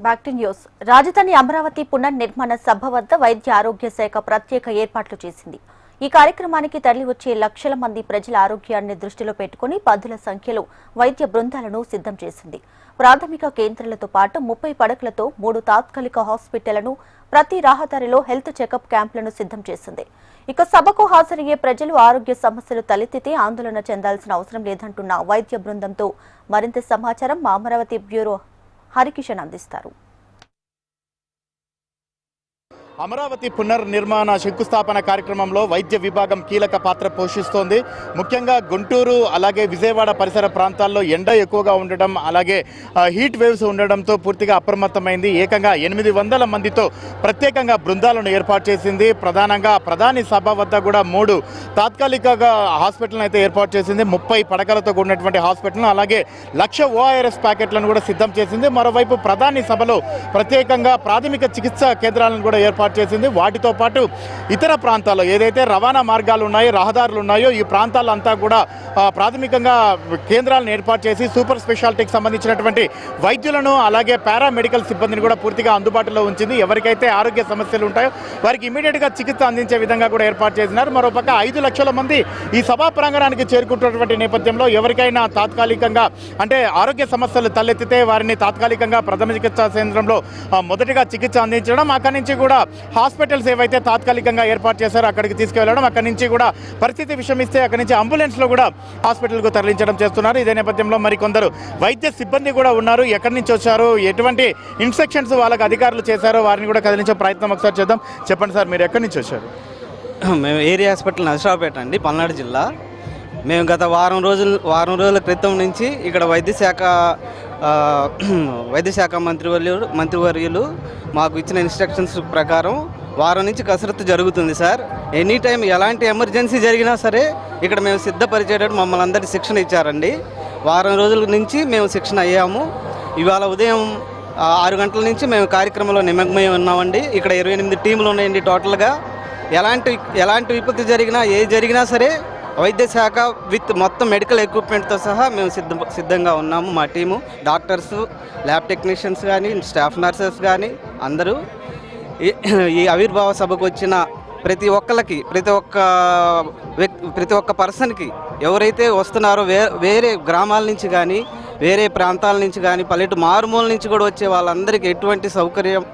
Back to news. రాజధాని అమరావతి పునర్నిర్మాణ సభ వద్ద వైద్య ఆరోగ్య శాఖ ప్రత్యేక ఏర్పాట్లు చేసింది. ఈ కార్యక్రమానికి తరలివచ్చే లక్షల మంది ప్రజల ఆరోగ్యాన్ని దృష్టిలో పెట్టుకుని పదుల సంఖ్యలో వైద్య బృందాలను సిద్ధం చేసింది. ప్రాథమిక కేంద్రాలతో పాటు 30 పడకలతో 3 తాత్కాలిక హాస్పిటళ్లను, ప్రతి రహదారిలో హెల్త్ చెకప్ క్యాంపులను సిద్ధం చేసింది. ఇక సభకు హాజరయ్యే ప్రజలు ఆరోగ్య సమస్యలు తలెత్తితే ఆందోళన చెందాల్సిన అవసరం లేదంటున్న వైద్య బృందంతో మరింత సమాచారం మా అమరావతి బ్యూరో హరికిషన్ అందిస్తారు. అమరావతి పునర్నిర్మాణ శంకుస్థాపన కార్యక్రమంలో వైద్య విభాగం కీలక పాత్ర పోషిస్తోంది. ముఖ్యంగా గుంటూరు అలాగే విజయవాడ పరిసర ప్రాంతాల్లో ఎండ ఎక్కువగా ఉండడం, అలాగే హీట్ వేవ్స్ ఉండడంతో పూర్తిగా అప్రమత్తమైంది. ఏకంగా 800 మందితో ప్రత్యేకంగా బృందాలను ఏర్పాటు చేసింది. ప్రధానంగా ప్రధాని సభ వద్ద కూడా 3 తాత్కాలిక హాస్పిటల్ను అయితే ఏర్పాటు చేసింది. 30 పడకలతో కూడినటువంటి హాస్పిటల్ను, అలాగే 1,00,000 ORS ప్యాకెట్లను కూడా సిద్ధం చేసింది. మరోవైపు ప్రధాని సభలో ప్రత్యేకంగా ప్రాథమిక చికిత్సా కేంద్రాలను కూడా ఏర్పాటు చేసింది. వాటితో పాటు ఇతర ప్రాంతాల్లో ఏదైతే రవాణా మార్గాలు ఉన్నాయో, రహదారులు ఉన్నాయో, ఈ ప్రాంతాలంతా కూడా ప్రాథమికంగా కేంద్రాలను ఏర్పాటు చేసి సూపర్ స్పెషాలిటీకి సంబంధించినటువంటి వైద్యులను, అలాగే పారామెడికల్ సిబ్బందిని కూడా పూర్తిగా అందుబాటులో ఉంచింది. ఎవరికైతే ఆరోగ్య సమస్యలు ఉంటాయో వారికి ఇమీడియట్గా చికిత్స అందించే విధంగా కూడా ఏర్పాటు చేసినారు. మరోపక్క 5 లక్షల మంది ఈ సభా ప్రాంగణానికి చేరుకుంటున్నటువంటి నేపథ్యంలో ఎవరికైనా తాత్కాలికంగా అంటే ఆరోగ్య సమస్యలు తలెత్తితే వారిని తాత్కాలికంగా ప్రథమ చికిత్సా కేంద్రంలో మొదటిగా చికిత్స అందించడం, అక్కడి నుంచి కూడా హాస్పిటల్స్ ఏవైతే తాత్కాలికంగా ఏర్పాటు చేశారో అక్కడికి తీసుకువెళ్ళడం, అక్కడి నుంచి కూడా పరిస్థితి విషమిస్తే అక్కడి నుంచి అంబులెన్స్లో కూడా హాస్పిటల్కు తరలించడం చేస్తున్నారు. ఇదే నేపథ్యంలో మరికొందరు వైద్య సిబ్బంది కూడా ఉన్నారు. ఎక్కడి నుంచి వచ్చారు, ఎటువంటి ఇన్స్ట్రక్షన్స్ వాళ్ళకి అధికారులు చేశారో వారిని కూడా కదిలించే ప్రయత్నం ఒకసారి చేద్దాం. చెప్పండి సార్, మీరు ఎక్కడి నుంచి వచ్చారు? మేము ఏరియా హాస్పిటల్ నరసరావుపేట అండి, పల్నాడు జిల్లా. మేము గత వారం రోజుల క్రితం నుంచి ఇక్కడ వైద్యశాఖ మంత్రివర్యులు మాకు ఇచ్చిన ఇన్స్ట్రక్షన్స్ ప్రకారం వారం నుంచి కసరత్తు జరుగుతుంది సార్. ఎనీ టైం ఎలాంటి ఎమర్జెన్సీ జరిగినా సరే ఇక్కడ మేము సిద్ధపరిచేటట్టు మమ్మల్ని అందరికీ శిక్షణ ఇచ్చారండి. వారం రోజుల నుంచి మేము శిక్షణ అయ్యాము. ఇవాళ ఉదయం 6 గంటల నుంచి మేము కార్యక్రమంలో నిమగ్నమై ఉన్నామండి. ఇక్కడ 28 టీములు ఉన్నాయండి టోటల్గా. ఎలాంటి విపత్తు జరిగినా, జరిగినా సరే వైద్య శాఖ విత్ మొత్తం మెడికల్ ఎక్విప్మెంట్తో సహా మేము సిద్ధంగా ఉన్నాము. మా టీము డాక్టర్స్, ల్యాబ్ టెక్నీషియన్స్ కానీ, స్టాఫ్ నర్సెస్ కానీ అందరూ ఈ ఆవిర్భావ సభకు వచ్చిన ప్రతి ఒక్క పర్సన్కి ఎవరైతే వస్తున్నారో వేరే గ్రామాల నుంచి కానీ, వేరే ప్రాంతాల నుంచి కానీ, మారుమూల నుంచి కూడా వచ్చే వాళ్ళందరికీ ఎటువంటి సౌకర్యం,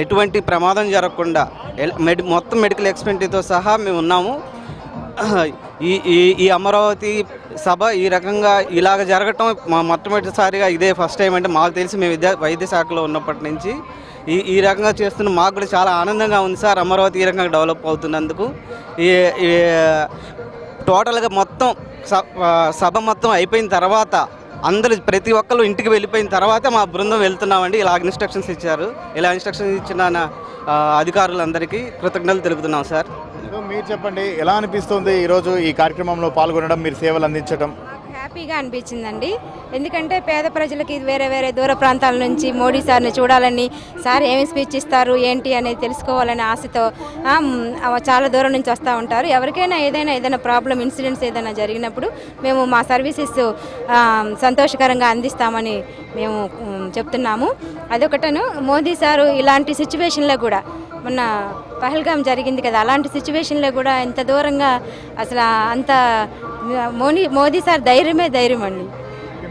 ఎటువంటి ప్రమాదం జరగకుండా మొత్తం మెడికల్ ఎక్స్పెంట్తో సహా మేము ఉన్నాము. ఈ అమరావతి సభ ఈ రకంగా ఇలాగ జరగటం మొట్టమొదటిసారిగా ఇదే ఫస్ట్ టైం అంటే మాకు తెలిసి మేము వైద్య శాఖలో ఉన్నప్పటి నుంచి ఈ రకంగా చేస్తున్న మాకు కూడా చాలా ఆనందంగా ఉంది సార్. అమరావతి ఈ రకంగా డెవలప్ అవుతున్నందుకు టోటల్గా మొత్తం సభ మొత్తం అయిపోయిన తర్వాత అందరూ ప్రతి ఒక్కరు ఇంటికి వెళ్ళిపోయిన తర్వాత మా బృందం వెళ్తున్నామండి. ఇలా ఇన్స్ట్రక్షన్స్ ఇచ్చారు. ఇలా ఇన్స్ట్రక్షన్స్ ఇచ్చిన అధికారులందరికీ కృతజ్ఞతలు తెలుపుతున్నాం సార్. మీరు చెప్పండి, ఎలా అనిపిస్తుంది ఈరోజు ఈ కార్యక్రమంలో పాల్గొనడం, మీరు సేవలు అందించడం? హ్యాపీగా అనిపించిందండి. ఎందుకంటే పేద ప్రజలకి వేరే దూర ప్రాంతాల నుంచి మోడీ సార్ని చూడాలని, సార్ ఏమి స్పీచ్ ఇస్తారు ఏంటి అనేది తెలుసుకోవాలనే ఆశతో చాలా దూరం నుంచి వస్తూ ఉంటారు. ఎవరికైనా ఏదైనా ప్రాబ్లం, ఇన్సిడెంట్స్ ఏదైనా జరిగినప్పుడు మేము మా సర్వీసెస్ సంతోషకరంగా అందిస్తామని మేము చెప్తున్నాము. అదొకటను, మోదీ సారు ఇలాంటి సిచ్యువేషన్లో కూడా, మొన్న పహల్గాం జరిగింది కదా, అలాంటి సిచ్యువేషన్లో కూడా ఇంత దూరంగా అసలు అంత మోదీ సార్ ధైర్యం అండి.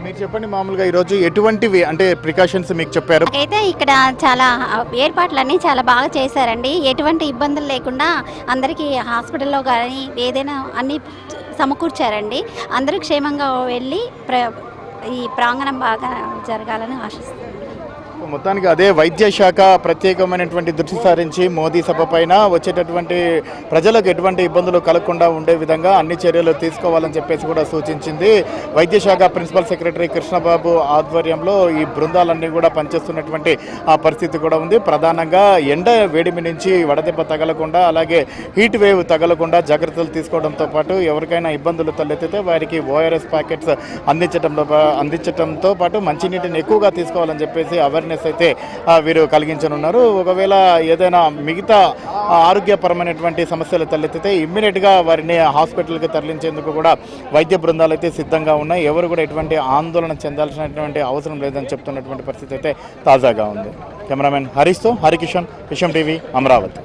మీరు చెప్పండి, మామూలుగా ఈరోజు ఎటువంటివి అంటే ప్రికాషన్స్ మీకు చెప్పారు? అయితే ఇక్కడ చాలా ఏర్పాట్లన్నీ చాలా బాగా చేశారండి. ఎటువంటి ఇబ్బందులు లేకుండా అందరికీ హాస్పిటల్లో కానీ ఏదైనా అన్నీ సమకూర్చారండి. అందరూ క్షేమంగా వెళ్ళి ఈ ప్రాంగణం బాగా జరగాలని ఆశిస్తున్నాను. మొత్తానికి అదే వైద్య శాఖ ప్రత్యేకమైనటువంటి దృష్టి సారించి మోదీ సభ పైన వచ్చేటటువంటి ప్రజలకు ఎటువంటి ఇబ్బందులు కలగకుండా ఉండే విధంగా అన్ని చర్యలు తీసుకోవాలని చెప్పేసి కూడా సూచించింది. వైద్య శాఖ ప్రిన్సిపల్ సెక్రటరీ కృష్ణబాబు ఆధ్వర్యంలో ఈ బృందాలన్నీ కూడా పనిచేస్తున్నటువంటి పరిస్థితి కూడా ఉంది. ప్రధానంగా ఎండ వేడిమి నుంచి వడదెబ్బ తగలకుండా, అలాగే హీట్ వేవ్ తగలకుండా జాగ్రత్తలు తీసుకోవడంతో పాటు ఎవరికైనా ఇబ్బందులు తలెత్తితే వారికి ORS ప్యాకెట్స్ అందించడంతో పాటు మంచినీటిని ఎక్కువగా తీసుకోవాలని చెప్పేసి అవేర్నెస్ అవేర్నెస్ అయితే వీరు కలిగించనున్నారు. ఒకవేళ ఏదైనా మిగతా ఆరోగ్యపరమైనటువంటి సమస్యలు తలెత్తితే ఇమ్మీడియట్గా వారిని హాస్పిటల్కి తరలించేందుకు కూడా వైద్య బృందాలు అయితే సిద్ధంగా ఉన్నాయి. ఎవరు కూడా ఎటువంటి ఆందోళన చెందాల్సినటువంటి అవసరం లేదని చెప్తున్నటువంటి పరిస్థితి అయితే తాజాగా ఉంది. కెమెరామెన్ హరీష్తో హరికిషన్, విషయం టీవీ, అమరావతి.